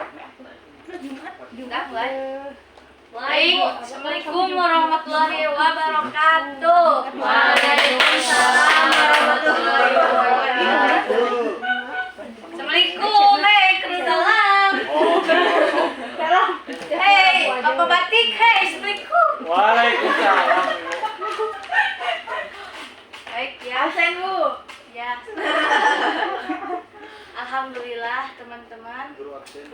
Udah mulai. Assalamualaikum warahmatullahi wabarakatuh. Waalaikumsalam warahmatullahi wabarakatuh. Assalamualaikum, waalaikumsalam. Hei, apa batik? Hei, assalamualaikum. Waalaikumsalam. Baik ya, Bu. Ya. Alhamdulillah teman-teman.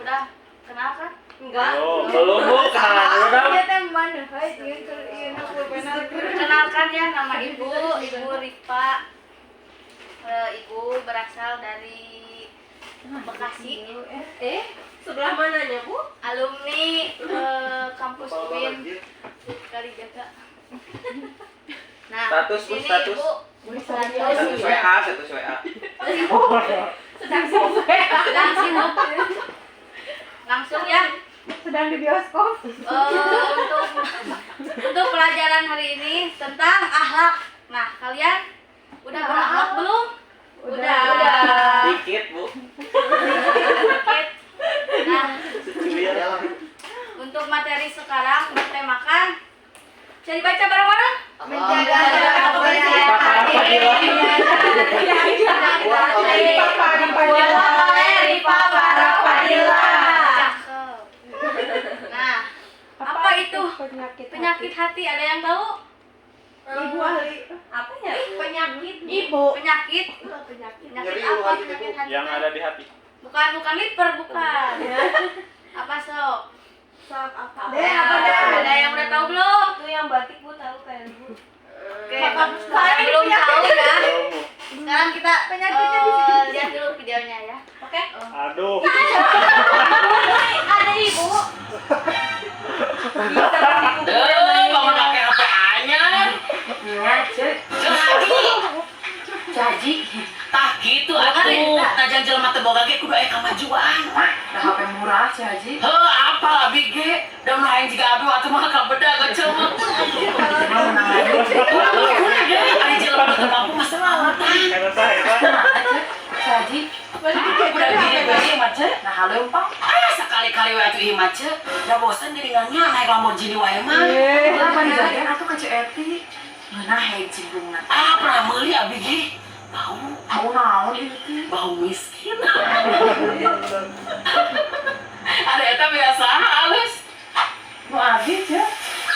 Udah kenal kan? Enggak. Belum Bu, kenalan dulu dong. Kenalkan ya, nama Ibu Ripa. Ibu berasal dari Bekasi. Sebelah mananya, Bu? Alumni kampus UIN Kalijaga. Nah, Status, Bu, ini status. Ibu Status WA, status WA. sedang sibuk. Langsung ya. Sedang di bioskop. Untuk pelajaran hari ini tentang akhlak. Nah, kalian udah berakhlak belum? Udah. Dikit, Bu. Dikit. Nah, untuk materi sekarang bertemakan, bisa dibaca bareng-bareng? Menjaga jarak Nah, apa itu penyakit hati? Ada yang tahu? Ibu ahli. Apa ya? Penyakit. Ibu. Penyakit apa? Penyakit hati. Yang ada di hati. Bukan liver, bukan. Apa sok? Sok apa? Ada yang udah tahu belum? Itu yang batik, Bu, tahu kan, Bu? Oke, saya belum tahu ya. Sekarang kita lihat dulu videonya ya. Oke? Aduh. Ada Ibu. Bangun pakai HP anyar. Jadi, tah gitu atuh. Najan jelema teu boga ge kudu aya kamajuan. Dah HP murah si Haji. Heuh, apa abi ge? Da mah aing jiga abi atuh mah ka beda geuceum. Mau menang aja. Ari jelema teu mampu mah selawatan. Karena saya Si Haji. Udah gini mah ce. Nah haleuh Pak. Sekali-kali we atuh ieu mah ce. Da bosan jadi nganya naik Lamborghini wae mah. Kenapa dijagain atuh ke Eti? Nah hiji bunga. Ah, pernah meuli abi ge. Mau naon itu? Bau miskin. Ada eta biasa halus. Mau habis ya?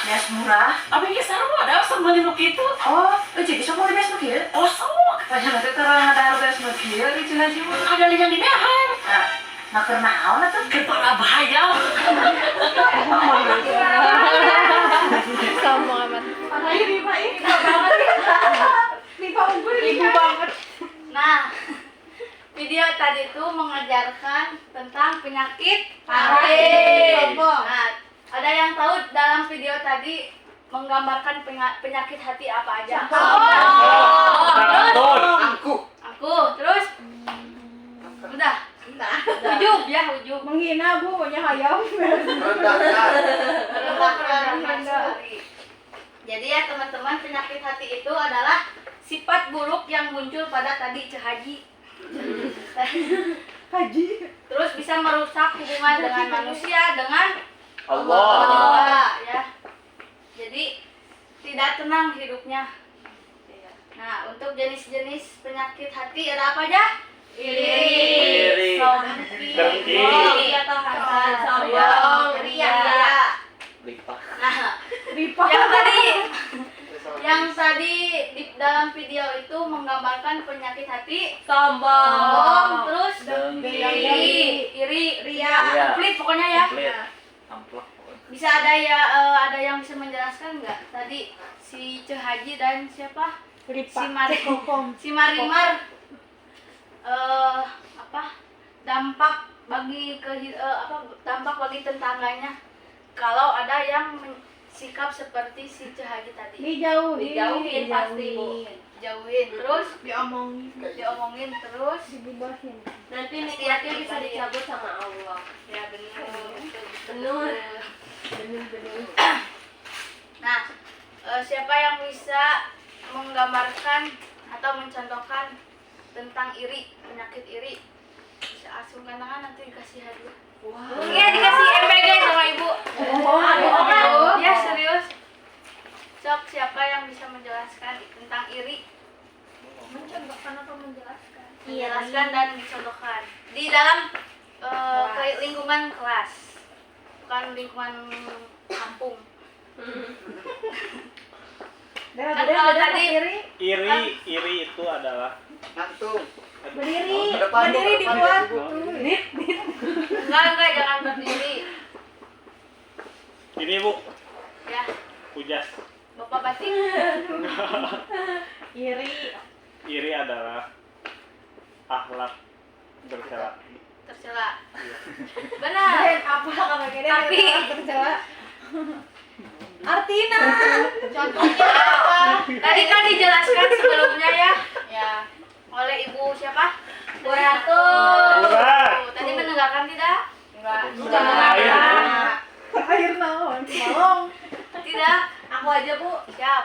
Bias murah. Abi ge sarua ada sambal nu kitu. Oh, jadi sok mau bias nu kieu? Oh, sok. Panjang nanti terang ada bias nu kieu di Cilaji. Ada liang di dahar. Nah karena naon atuh? Kepala bahaya. Sombong amat. Makanya Ripa ini banget. Ripa unggul Ibu banget. Nah, video tadi itu mengajarkan tentang penyakit hati. Nah, ada yang tahu dalam video tadi menggambarkan penyakit hati apa aja? Kanton. Aku. Terus? Udah. Ujub ya, ujub. menghina, Bu, punya hayam. Jadi ya teman-teman, penyakit hati itu adalah sifat buruk yang muncul pada tadi Haji. Haji. Terus bisa merusak hubungan dengan manusia, dengan Allah. juga, ya. Jadi tidak tenang hidupnya. Nah, untuk jenis-jenis penyakit hati ada apa aja? Iri, Dengki, sombong, ria. Nah, Ripa. yang tadi di dalam video itu menggambarkan penyakit hati Sombong. terus iri, ria, Ria. komplit pokoknya ya. Amplop. Bisa ada ya, ada yang bisa menjelaskan nggak tadi si Haji dan siapa? Ripa. Si Marimar apa dampak bagi dampak bagi tetangganya kalau ada yang sikap seperti si Haji tadi. Dijauhin pasti, Bu. Dijauhin terus diomongin terus Dibubahin. nanti nikmatnya bisa dicabut sama Allah. Ya benar. Nah, siapa yang bisa menggambarkan atau mencontohkan tentang iri, penyakit iri? Bisa asumkan tangan nanti dikasih hadiah. Iya dikasih MPG sama ibu. Ya serius. Sok siapa yang bisa menjelaskan tentang iri? Mencontohkan atau menjelaskan? Menjelaskan dan dicontohkan di dalam lingkungan kelas, bukan lingkungan kampung. Kan kalau tadi Iri itu adalah Berdiri dibuat. enggak jangan berdiri. ini Bu, Ya, Pujas. Bapak batik. Iri adalah akhlak tercela. Tercela. Benar. Apa kalau gini? Tapi tercela. Artina. contohnya apa? Tadi kan dijelaskan sebelumnya ya. Ya. Oleh Ibu siapa? Bu Ratu. Tadi mendengarkan tidak? Enggak. Air naon? Malong. Tidak. Aku aja, Bu. Siap.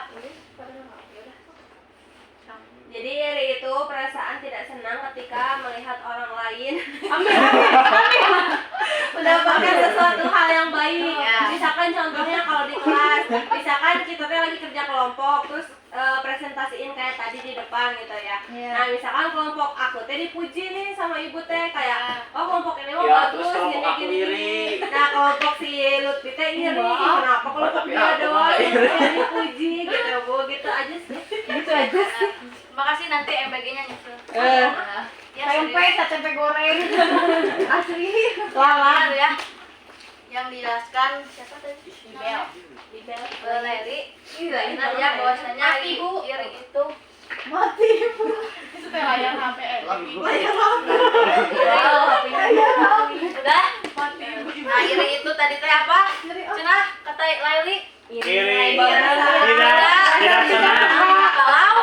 Jadi iri itu perasaan tidak senang ketika melihat orang lain mendapatkan sesuatu hal yang baik. Ya. Misalkan contohnya kalau di kelas, misalkan kita tuh lagi kerja kelompok, terus presentasiin kayak tadi di depan gitu ya. Nah misalkan kelompok aku teh dipuji nih sama ibu teh kayak, oh kelompok ini mah Ya, bagus terus kelompok aku gini. iri. Nah kelompok si Lutfi teh iri, kenapa kelompok Tapi dia aku doang mah yang dipuji gitu Bu, gitu aja sih. Gitu aja sih. Makasih nanti MPG-nya nyusul. Ya, Tempe, tempe goreng. Asli. Benar ya. Yang dijelaskan siapa tadi? Ibel. Leri. Benar ya bahwasanya iri itu Mati Bu. itu kayak layar HP. Layar HP. Udah? Nah, iri itu tadi teh apa? Cenah kata Laili. Iri Tidak senang. Kalau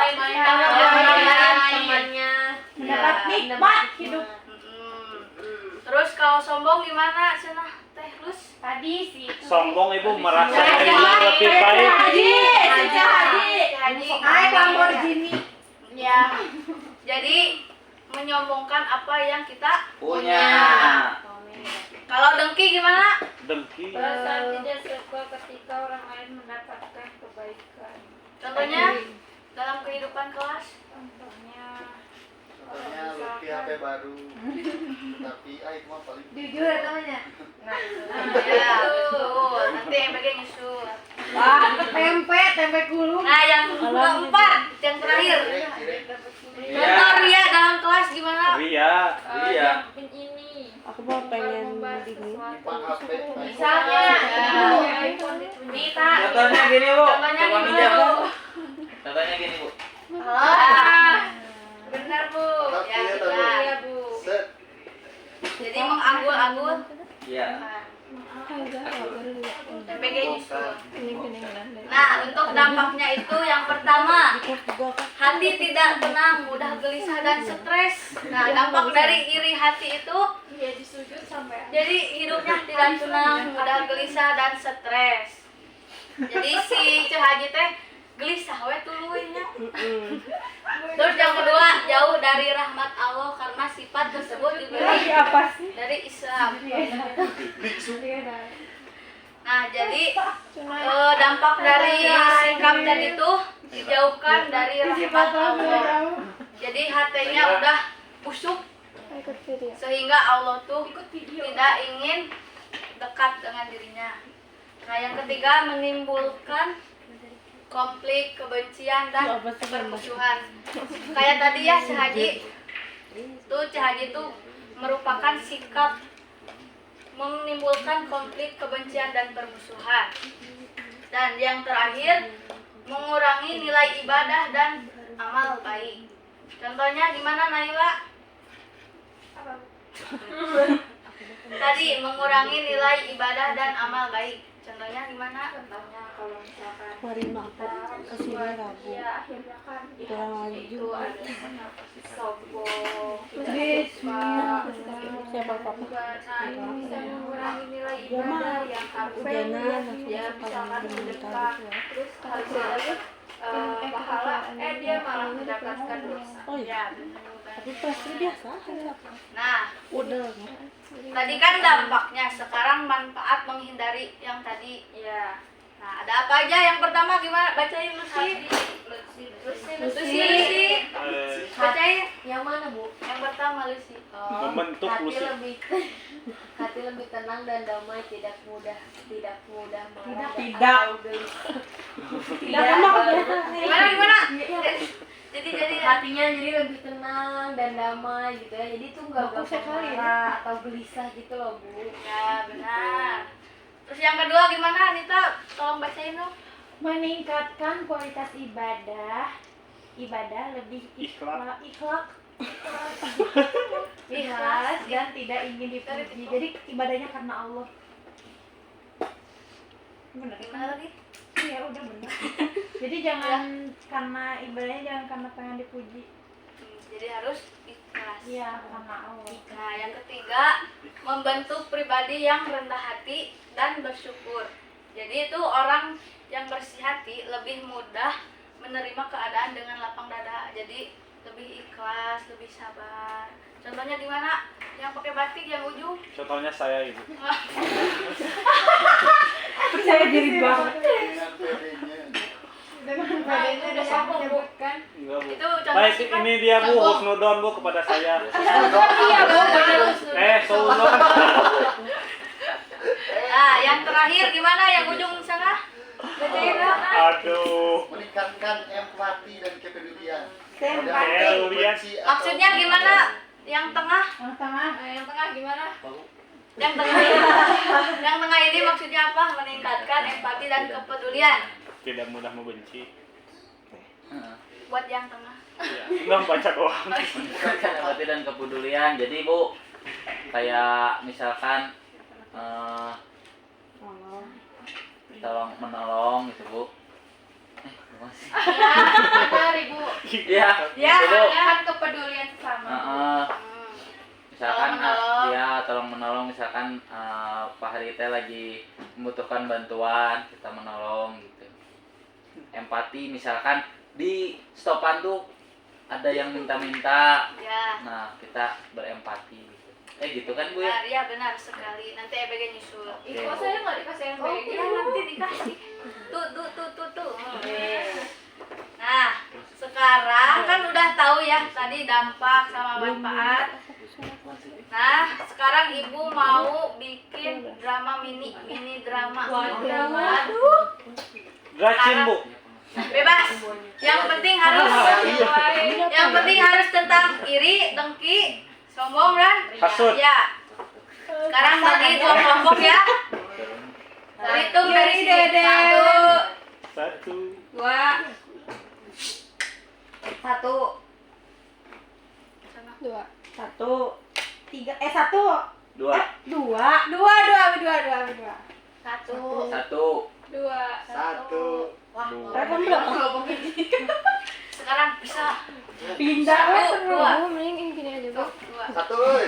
temannya mendapat nikmat hidup. Terus kalau sombong gimana cenah Teh Lus? Tadi sih. Sombong Ibu merasa Haji. dirinya lebih baik. Haji. Naik Lamborghini. Ya. Jadi menyombongkan apa yang kita Punya. Kalau dengki gimana? Dengki. Perasaan tidak suka ketika orang lain mendapatkan kebaikan. Contohnya dalam kehidupan kelas. Contohnya Lutfi HP baru, tapi Aik mah paling jujur ya temannya. Ya, betul. Nanti MPG nyusul. Wah, tempe gulung. Nah, yang keempat, yang terakhir. Contoh Ria dalam kelas gimana? Ria. Aku mau pengen nyimpan HP. Misalnya, Nita. Contohnya gini Bu. Contohnya Coba gini, minjam. Bu. Contohnya gini Bu. Benar, Bu. Ya, Iya, benar. Iya, Set. Jadi menganggul-anggul. Iya. MPG nyusul. Nah, untuk dampaknya itu yang pertama, hati tidak tenang, mudah gelisah dan stres. Nah, dampak dari iri hati itu jadi hidupnya tidak tenang, mudah gelisah dan stres. Jadi si Ceh Haji teh gelisah we tuluy nya. Terus yang kedua, jauh dari rahmat Allah karena sifat tersebut diberi dari Islam. Nah, jadi dampak dari sikap tadi itu dijauhkan dari rahmat Allah. Jadi hatinya udah busuk sehingga Allah tuh tidak ingin dekat dengan dirinya. Nah, yang ketiga menimbulkan konflik, kebencian dan permusuhan. Kayak tadi ya Ceh Haji. Ceh Haji itu merupakan sikap menimbulkan konflik, kebencian dan permusuhan. Dan yang terakhir mengurangi nilai ibadah dan amal baik. Contohnya gimana Naila? Tadi mengurangi nilai ibadah dan amal baik. Contohnya gimana? Contohnya kalau misalkan Hari makan kesini Rabu. Ya akhirnya kan Pulang lagi itu juga. ada sombong, Siapa papa? nah ini bisa mengurangi nilai Ya, Ma. ibadah yang harus Hujanan, ya aku misalkan suka sedekah gitu ya. terus harus pahala, dia malah mendapatkan dosa. Oh iya. Tapi pasti biasa. Nah, Udah. tadi kan dampaknya, sekarang manfaat menghindari yang tadi. Ya. Nah, ada apa aja? Yang pertama gimana? Bacain Lucy. Lucy. Bacain. Yang mana, Bu? Yang pertama Lucy. Membentuk Lucy. Hati lebih tenang dan damai, tidak mudah marah. Tidak. Tidak Gimana? Jadi hatinya jadi lebih tenang dan damai gitu ya. Jadi tuh nggak gampang marah atau gelisah gitu loh, Bu. ya benar. Terus yang kedua gimana Anita? Tolong bacain dong. Meningkatkan kualitas ibadah lebih Ikhlak. ikhlas dan tidak ingin dipuji. Jadi ibadahnya karena Allah. Benar. Gimana lagi? Iya udah benar. Jadi jangan karena ibadahnya jangan karena pengen dipuji. Jadi harus ikhlas. Iya karena Allah. Nah, yang ketiga, membentuk pribadi yang rendah hati dan bersyukur. Jadi itu orang yang bersih hati lebih mudah menerima keadaan dengan lapang dada. Jadi lebih ikhlas, lebih sabar. Contohnya gimana? Yang pakai batik yang ujung. Contohnya saya Ibu. Percaya diri banget. Dengan pedenya. Badannya udah sombong bukan? Enggak, Bu. Itu contoh Baik, sifat. ini dia Bu, husnudon Bu kepada saya. Iya, benar. Saudon. Nah, yang terakhir gimana? Yang ujung sana? Bacain dong. Aduh. Meningkatkan empati dan kepedulian. Kepedulian. Maksudnya gimana? Yang tengah? Yang tengah. Yang tengah gimana? Yang tengah ini, yang tengah ini maksudnya apa? Meningkatkan empati dan kepedulian. Tidak mudah membenci. Buat yang tengah. Ya, enggak baca doang. Meningkatkan empati dan kepedulian. Jadi Bu, kayak misalkan tolong menolong gitu Bu. Benar Ibu. Iya. Ya, gitu, Bu. kan kepedulian sesama. Misalkan Tolong menolong. ya tolong menolong, misalkan Pak Hari teh lagi membutuhkan bantuan, kita menolong gitu. Empati misalkan di stopan tuh ada yang minta-minta, Ya. nah kita berempati gitu. Gitu kan Bu ya? Benar, ya benar sekali. Nanti EBG nyusul. Oke. Kok saya nggak dikasih yang Oh, baik iya nanti dikasih. Tuh. Nah, sekarang kan udah tahu ya tadi dampak sama manfaat. Nah, sekarang Ibu mau bikin drama mini drama. Waduh. Racin Bu. Bebas. Yang penting harus tentang iri, dengki, sombong dan Hasut. ya. Sekarang bagi dua kelompok ya. Terhitung dari sini. 1. 2 1, 3, 1, 2, 2. 1 1, 1. Rekam berapa? Sekarang bisa. Pindah. 1 2 Mending ini gini aja, Bu. 1 euy.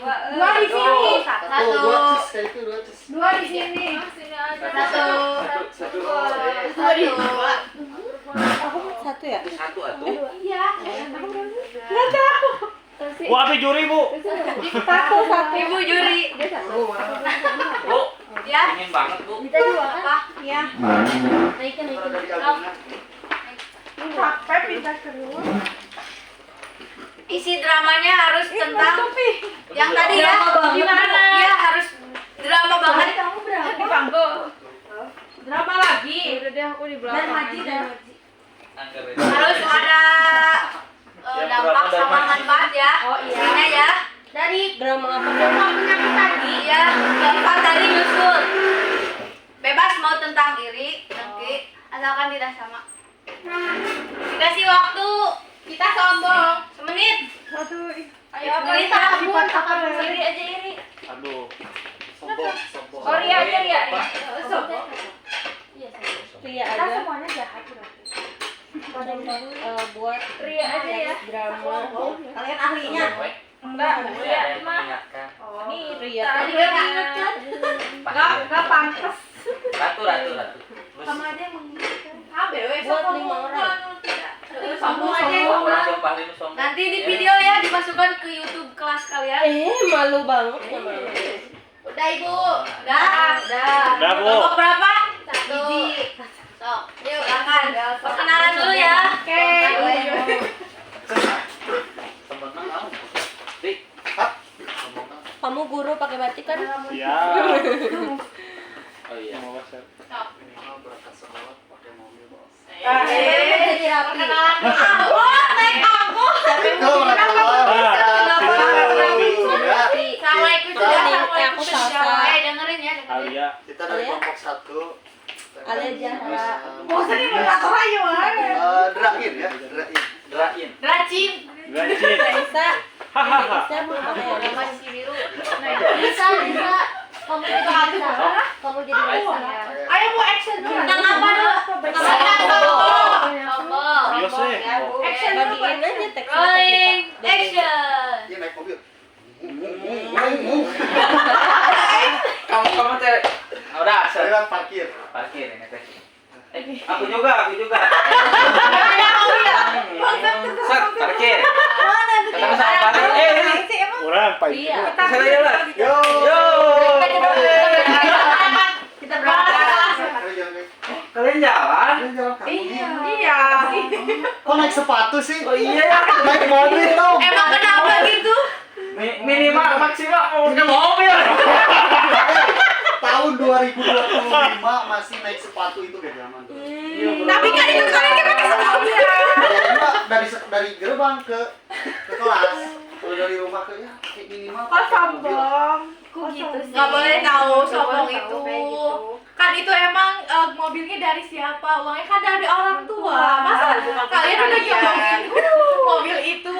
2 di sini. 1 2 cis kayak itu 2 cis. 2 di sini. 1 ya? 1 atuh. Iya. Bu, api juri Bu. 1. Ibu juri. Bu, Ya. ingin banget Bu. Apa? Ya. Ada di alunan. Capek pindah kedua. Isi dramanya harus tentang yang tadi ya. Gimana? Iya, harus drama banget. Di panggung. Drama lagi. Udah deh aku di Dan belakang. haji dan haji. Angker Harus ada dampak sama manfaat ya. Oh, iya. Intinya ya. Dari drama apa? Penyakit tadi ya, dampak tadi nyusul. Bebas mau tentang iri, dengki, asalkan tidak sama. Dikasih waktu. Kita sombong. Semenit. Ayo apa Semenit, kita Bu. iri aja iri. Aduh. Sombong. Oh, Ria aja Ria. Sombong. Ria Kita aja. semuanya jahat berarti. Buat Ria aja ya. drama. Kalian ahlinya. Enggak, Ria mengingatkan. Nih Ria. Tadi kan ingatkan. enggak pantas. Ratu. Sama aja yang mengingatkan. BW Buat 5 orang. Sombong aja Orang jompahlin sombong. Nanti di video ya dimasukkan ke YouTube kelas kalian. malu banget sama lu. Udah Ibu. Udah. Udah, Bu. Kelompok berapa? 1. Sok. Yuk, silakan. Perkenalan dulu ya. Oke. Temen-temen mau. Dik, Kamu guru pakai batik kan? Iya. oh iya. Mau WhatsApp. Minimal berangkat sekolah pakai mobil bos. Jadi rapi. Perkenalan dulu. Naik angkot. Kau berangkat sekolah. Assalamualaikum juga. Aku Salsa. Dengerin ya, dengerin. Alia. Kita dari Alia? kelompok 1. Alia Zahra. Bosan nih moderator aja wah. Drain ya, drain. Drain. Racim. Rajin. Bisa. Hahaha. Bisa belum pakai Nama Alia. si biru. Bisa. Kamu jadi bisa. Kamu jadi bisa. Ayo mau action dulu. Tentang apa dulu? Tentang sombong. Biasa ya. Action bagiin aja teksnya. Rolling action. Dia naik mobil. Kamu teh. Udah, Lewat parkir. parkir ini teh. Aku juga. Set, parkir. Ketemu sama parkir. Ini. Orang. Iya. Saya jalan. Yo. Yo. Kita berangkat. Kalian jalan? Iya. Kok naik sepatu sih? Oh iya ya. Naik mobil dong. Emang kenapa gitu? Minimal maksimal mau ke mobil. Tahun 2025 masih naik sepatu itu gak zaman tuh. Tapi kan itu kalian kan pakai sepatu ya. Dari gerbang ke kelas. Kalau dari rumah ke ya minimal Kok sombong? Kok gitu sih? Nggak boleh tahu sombong Nggak itu. boleh kayak gitu. Kan itu emang mobilnya dari siapa? Uangnya kan dari orang tua. Masa kalian udah ngomongin mobil itu?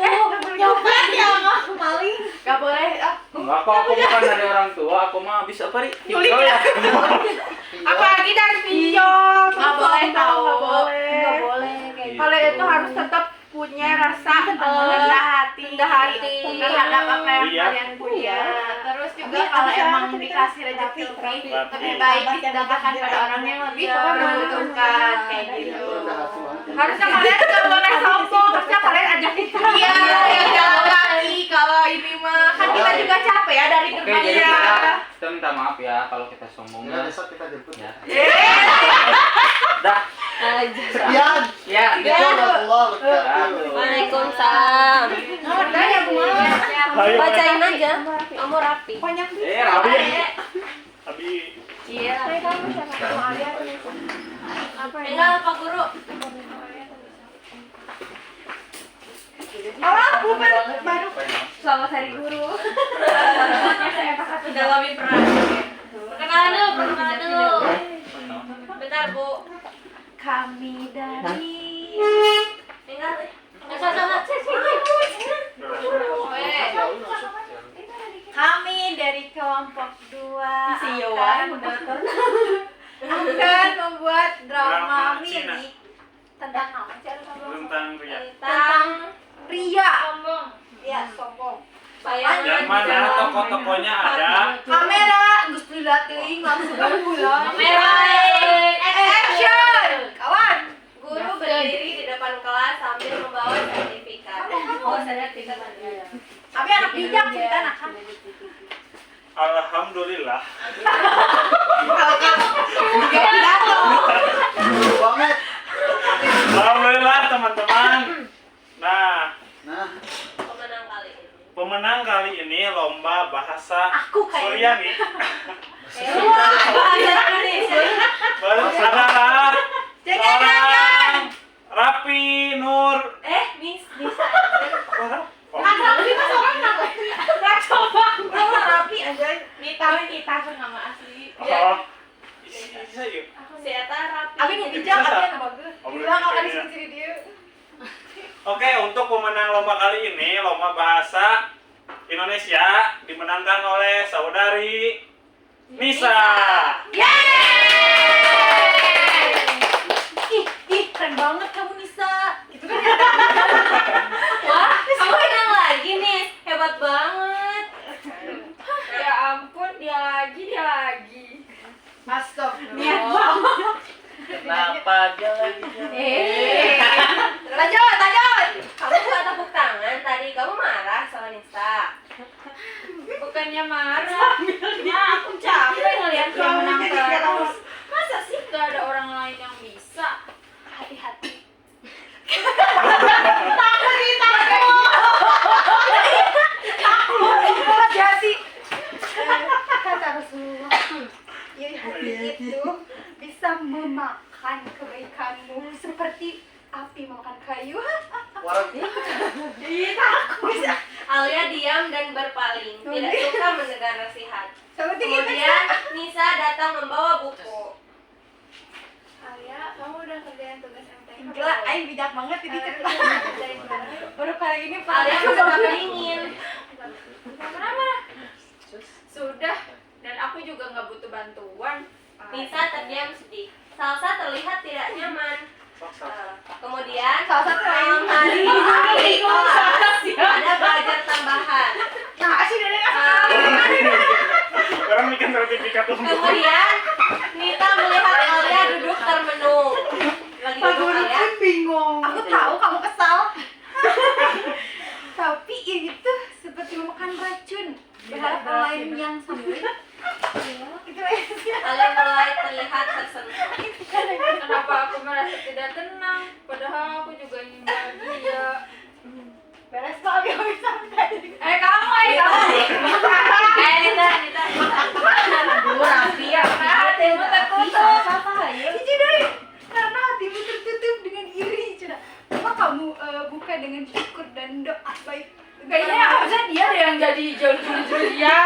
Nyobain ya aku maling. Gak boleh. Enggak kok, aku bukan dari orang tua, aku mah bisa apa ri? Nyulik ya? Apalagi dari pinjol. Nggak boleh tahu. Nggak boleh kayak gitu. Kalau itu harus tetap punya rasa rendah hati terhadap apa yang Iya. kalian punya. Terus juga kalau emang dikasih rezeki lebih baik disedekahkan pada orang yang lebih membutuhkan kayak gitu. Harusnya kalian nggak boleh sombong, harusnya kalian ajak Iya, yang jalan kaki. Kalau ini mah kan kita juga capek ya dari Oke, jadi gerbangnya. kita minta maaf ya kalau kita sombong Enggak, ya. besok kita jemput Ya. ya. Dah. Sekian. Ya. Warahmatullahi wabarakatuh. Waalaikumsalam. Udah ya Bu. Ayo. Bacain aja. Kamu rapi. Rapi. Abi. Iya. Tinggal Pak Guru. Aku baru Selamat Hari Guru. Dalamin peran. Perkenalan dulu. Bentar, Bu. kami dari Tinggal. Sama. kami dari kelompok 2 Isi akan membuat drama Drama Cina. mini tentang apa sih? Tentang Ria. Tentang Ria. Sombong. Ya, sombong. Yang mana tokoh-tokohnya ada? Kamera, Gus Lila teuing langsung bulan. Kamera. Action. Kawan. Guru berdiri di depan kelas sambil membawa sertifikat. Oh, sertifikat mana? Tapi anak bijak kita anak kan. Alhamdulillah. Ya pidato. Banget. Alhamdulillah teman-teman. Nah, Pemenang kali ini. pemenang kali ini lomba bahasa Aku kayaknya. Suryani Bahasa Indonesia. adalah seorang Rapi Nur. Miss. Kan kita seorang apa? Enggak coba. Kamu rapi aja. Nita kan nama asli. Oh, bisa yuk. Si Eta rapi. Abi nu bijak, abi nu bagus. Oh, Bilang akan iya. disini dia. Oke, untuk pemenang lomba kali ini, lomba bahasa Indonesia dimenangkan oleh saudari Nisa. Ih, keren banget kamu Nisa. Gitu kan. Wah, kamu menang lagi nih. Hebat banget. Ya ampun, dia lagi. Astagfirullah. Niat banget. Kenapa dia lagi? Lanjut. Kamu nggak tepuk tangan tadi, kamu marah sama Nisa. Bukannya marah. Aku capek ngeliat dia menang terus. Masa sih gak ada orang lain yang bisa? Hati-hati. Kata Rasulullah, iri hati itu bisa memakan kebaikanmu seperti api memakan kayu. Warang Alia diam dan berpaling, tidak suka mendengar nasihat. Seperti Kemudian Nisa datang membawa buku. Alia, kamu udah kerjain tugas MTK? Gila, aing bijak banget ini cerita. Baru kali ini Alia merasa dingin. Kenapa? Sudah, dan aku juga nggak butuh bantuan. Nisa terdiam sedih. Salsa terlihat tidak nyaman. Kemudian Salsa malam hari di kelas ada belajar tambahan. Nah, asih nenek. Sekarang bikin sertifikat umum. Kemudian Nita melihat Alia duduk termenung. Lagi duduk Alia. Bingung. Aku tahu kamu kesal. Tapi itu seperti memakan racun. Berharap orang lain yang sambil. Itu aja. Alia mulai terlihat tersentuh. Kenapa aku merasa tidak tenang? Padahal aku juga ingin bahagia. Beres kok habis sampai. Kamu. Nita. Aduh, rapi ya. Hatimu tertutup. Cici dari karena hatimu tertutup dengan iri. Coba kamu buka dengan syukur dan doa baik. Kayaknya harusnya dia deh yang jadi juri-jurinya.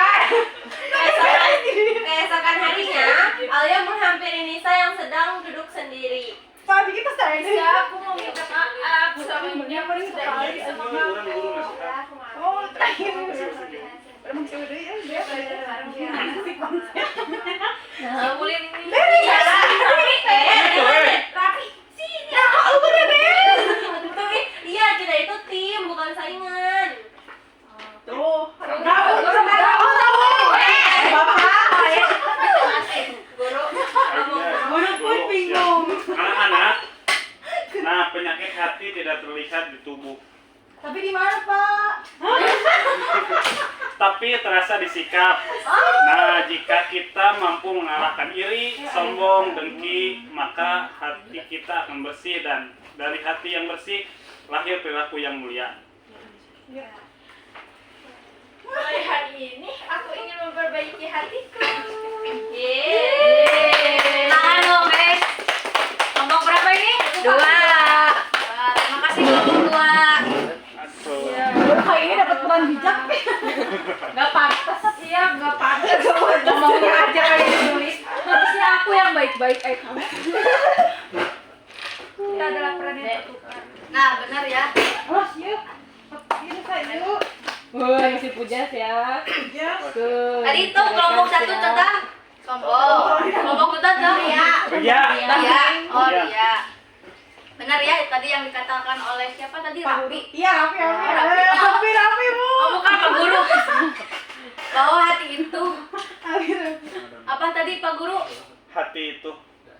Keesokan harinya, Alia menghampiri Nisa yang sedang duduk sendiri. Tapi kita sayang. Ya, aku mau minta maaf sama dia sudah iri sama kamu. Oh, terakhir. Emang sudah ya, dia belajar bareng dia. Ngomulin ini. Rapi. Sini. Iya, kita itu tim, bukan saingan. Tuh, Guru pun bingung. Anak-anak, nah penyakit hati tidak terlihat di tubuh, Tapi di mana, Pak? tapi terasa di sikap. Nah, jika kita mampu mengalahkan iri, sombong, dengki, maka hati kita akan bersih, dan dari hati yang bersih lahir perilaku yang mulia. Mulai hari ini aku ingin memperbaiki hatiku. Tangan dong, guys. Ngomong berapa ini? 2. Terima kasih dua. Aduh. Kali ini dapat peran bijak. Gak pantas. Iya, gak pantas. Ngomongnya aja kali ditulis. Harusnya aku yang baik-baik kamu. Kita adalah peran yang tertukar. Nah, benar ya. Terus yuk. Ini saya yuk. Woi, si Pujas ya. Tadi itu kelompok 1 tentang sombong. Kelompok 2 tentang ria. Ria. Ria. Oh, Ria. ria. Benar ya tadi yang dikatakan oleh siapa tadi? Rapi. Iya, Rapi, Bu. Oh, bukan Pak Guru. Bahwa hati itu apa tadi Pak Guru? Hati itu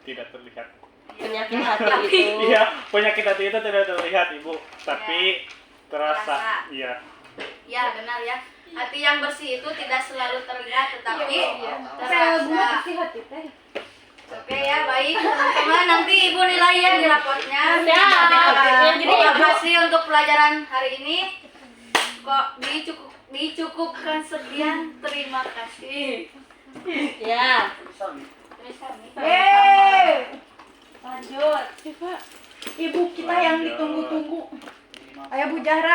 tidak terlihat. Penyakit hati itu. Iya, penyakit hati itu tidak terlihat, Ibu, tapi terasa. Iya. Ya, benar ya. Hati yang bersih itu tidak selalu terlihat tetapi Saya bunga terasa. bersih hati teh. Oke ya, baik teman-teman, nanti Ibu nilai ya di raportnya. Siap. Terima kasih untuk pelajaran hari ini. Kok dicukupkan sekian, terima kasih. Ya. Yeay. Lanjut. Coba ibu kita yang ditunggu-tunggu. Ayo Bu Zahra.